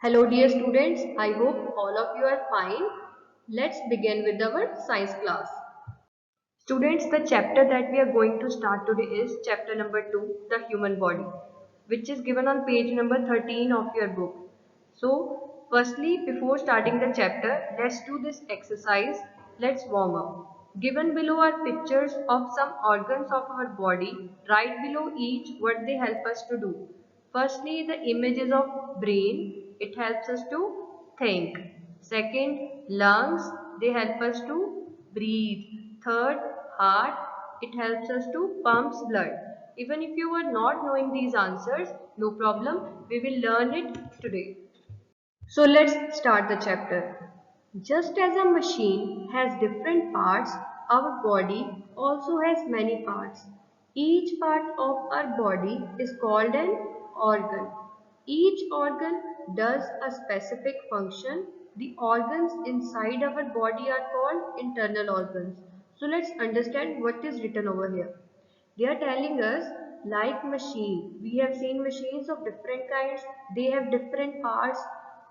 Hello dear students, I hope all of you are fine. Let's begin with our science class. Students, the chapter that we are going to start today is chapter number 2, the human body, which is given on page number 13 of your book. So, firstly, before starting the chapter, let's do this exercise. Let's warm up. Given below are pictures of some organs of our body. Write below each what they help us to do. Firstly, the images of brain. It helps us to think. Second, lungs. They help us to breathe. Third, heart. It helps us to pump blood. Even if you are not knowing these answers, no problem. We will learn it today. So let's start the chapter. Just as a machine has different parts, our body also has many parts. Each part of our body is called an organ. Each organ does a specific function. The organs inside our body are called internal organs. So let's understand what is written over here. They are telling us like machine. We have seen machines of different kinds. They have different parts,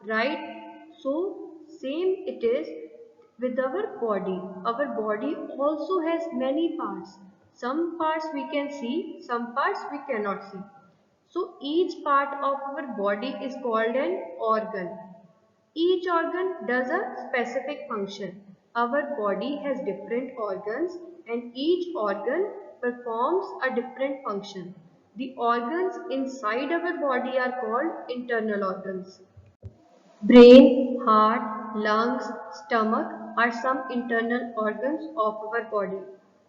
right? So same it is with our body. Our body also has many parts. Some parts we can see, some parts we cannot see. So each part of our body is called an organ. Each organ does a specific function. Our body has different organs and each organ performs a different function. The organs inside our body are called internal organs. Brain, heart, lungs, stomach are some internal organs of our body.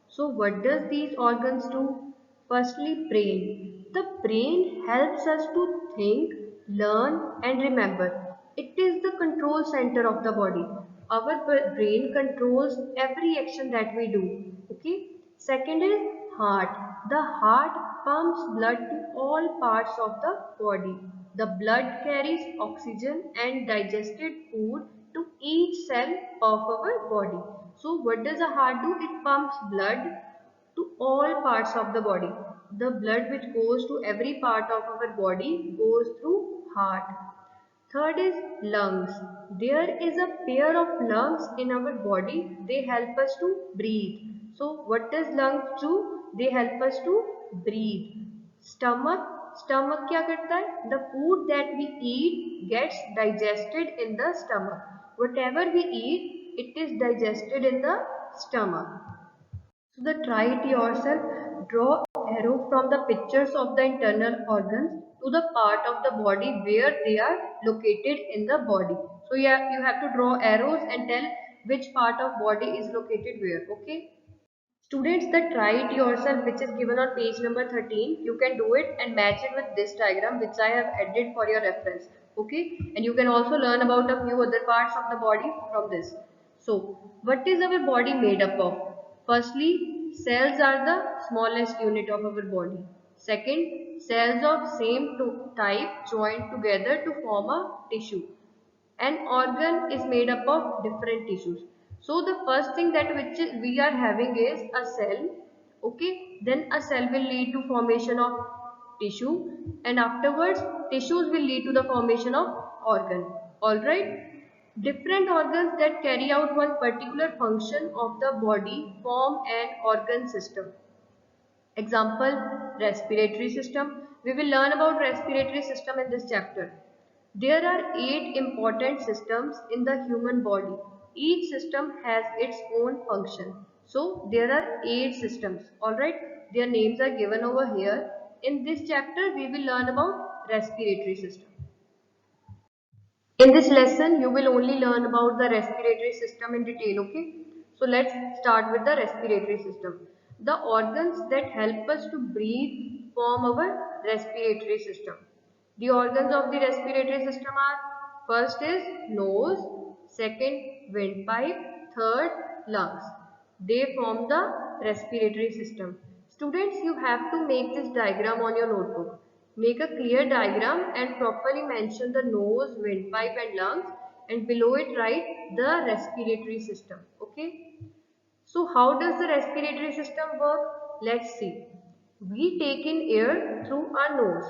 So what does these organs do? Firstly, brain. The brain helps us to think, learn and remember. It is the control center of the body. Our brain controls every action that we do. Okay. Second is heart. The heart pumps blood to all parts of the body. The blood carries oxygen and digested food to each cell of our body. So what does a heart do? It pumps blood to all parts of the body. The blood which goes to every part of our body goes through heart. Third is lungs. There is a pair of lungs in our body. They help us to breathe. So what does lungs do? They help us to breathe. Stomach. Stomach क्या करता है? The food that we eat gets digested in the stomach. Whatever we eat, it is digested in the stomach. So the try it yourself. Draw arrow from the pictures of the internal organs to the part of the body where they are located in the body. So you have to draw arrows and tell which part of body is located where. Okay. Students, the try it yourself which is given on page number 13, you can do it and match it with this diagram which I have added for your reference. Okay, and you can also learn about a few other parts of the body from this. So, what is our body made up of? Firstly, cells are the smallest unit of our body. Second, cells of same type joined together to form a tissue. An organ is made up of different tissues. So the first thing that which we are having is a cell. Okay, then a cell will lead to formation of tissue and afterwards tissues will lead to the formation of organ. Alright, different organs that carry out one particular function of the body form an organ system. Example, respiratory system. We will learn about respiratory system in this chapter. There are 8 important systems in the human body. Each system has its own function. So there are 8 systems. Alright, their names are given over here. In this chapter, we will learn about respiratory system. In this lesson, you will only learn about the respiratory system in detail, okay? So let's start with the respiratory system. The organs that help us to breathe form our respiratory system. The organs of the respiratory system are first is nose, second windpipe, third lungs. They form the respiratory system. Students, you have to make this diagram on your notebook. Make a clear diagram and properly mention the nose, windpipe and lungs and below it write the respiratory system. Okay. So how does the respiratory system work? Let's see. We take in air through our nose.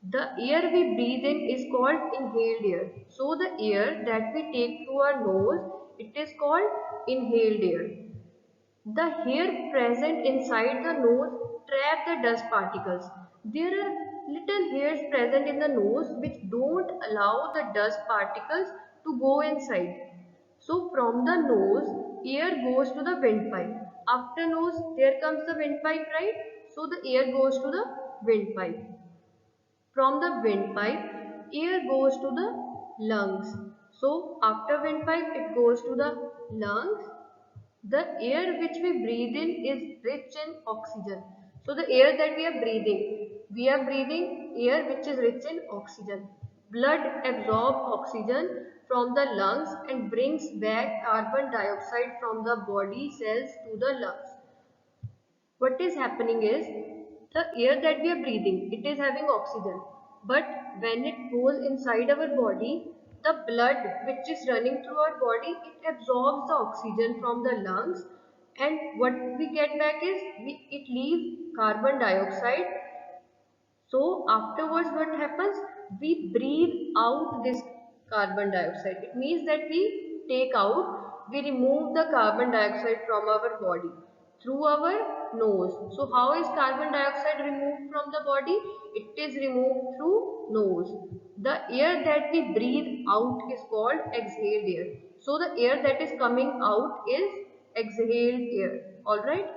The air we breathe in is called inhaled air. So the air that we take through our nose, it is called inhaled air. The hair present inside the nose trap the dust particles. There are little hairs present in the nose which don't allow the dust particles to go inside. So from the nose, air goes to the windpipe. After nose, there comes the windpipe, right? So the air goes to the windpipe. From the windpipe, air goes to the lungs. So after windpipe, it goes to the lungs. The air which we breathe in is rich in oxygen. So the air that we are breathing air which is rich in oxygen. Blood absorbs oxygen from the lungs and brings back carbon dioxide from the body cells to the lungs. What is happening is the air that we are breathing, it is having oxygen, but when it goes inside our body, the blood which is running through our body, it absorbs the oxygen from the lungs, and what we get back is it leaves carbon dioxide. So afterwards what happens? We breathe out this carbon dioxide. It means that we remove the carbon dioxide from our body through our nose. So how is carbon dioxide removed from the body? It is removed through nose. The air that we breathe out is called exhaled air. So the air that is coming out is exhaled air. Alright.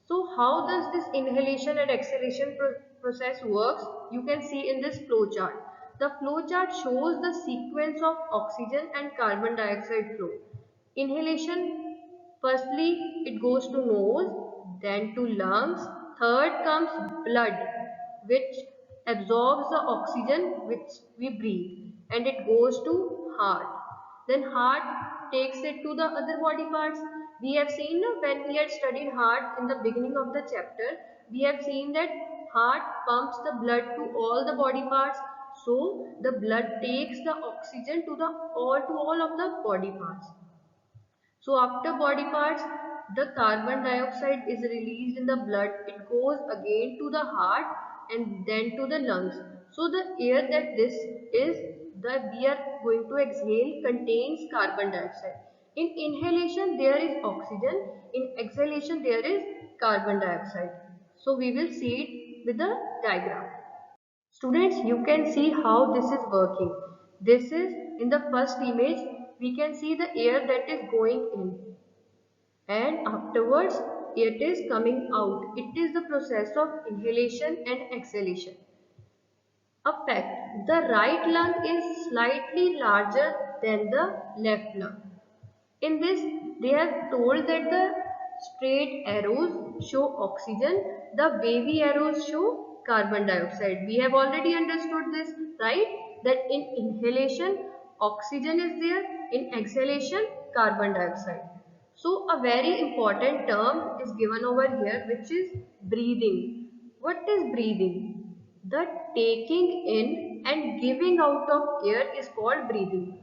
So how does this inhalation and exhalation process works? You can see in this flow chart. The flow chart shows the sequence of oxygen and carbon dioxide flow. Inhalation, firstly it goes to nose, then to lungs, third comes blood which absorbs the oxygen which we breathe, and it goes to heart. Then heart takes it to the other body parts. We have seen when we had studied heart in the beginning of the chapter, we have seen that heart pumps the blood to all the body parts. So the blood takes the oxygen to all of the body parts. So after body parts, the carbon dioxide is released in the blood. It goes again to the heart and then to the lungs. So the air that we are going to exhale contains carbon dioxide. In inhalation there is oxygen. In exhalation there is carbon dioxide. So we will see it with the diagram. Students, you can see how this is working. This is in the first image, we can see the air that is going in, and afterwards it is coming out. It is the process of inhalation and exhalation. A fact, the right lung is slightly larger than the left lung. In this, they have told that the straight arrows show oxygen, the wavy arrows show carbon dioxide. We have already understood this, right? That in inhalation, oxygen is there, in exhalation, carbon dioxide. So, a very important term is given over here, which is breathing. What is breathing? The taking in and giving out of air is called breathing.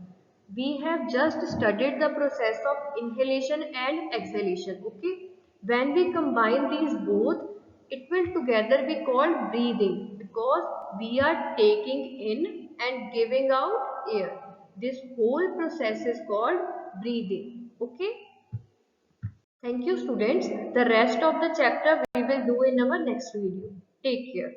We have just studied the process of inhalation and exhalation. Okay, when we combine these both, it will together be called breathing, because we are taking in and giving out air. This whole process is called breathing. Okay, thank you students. The rest of the chapter we will do in our next video. Take care.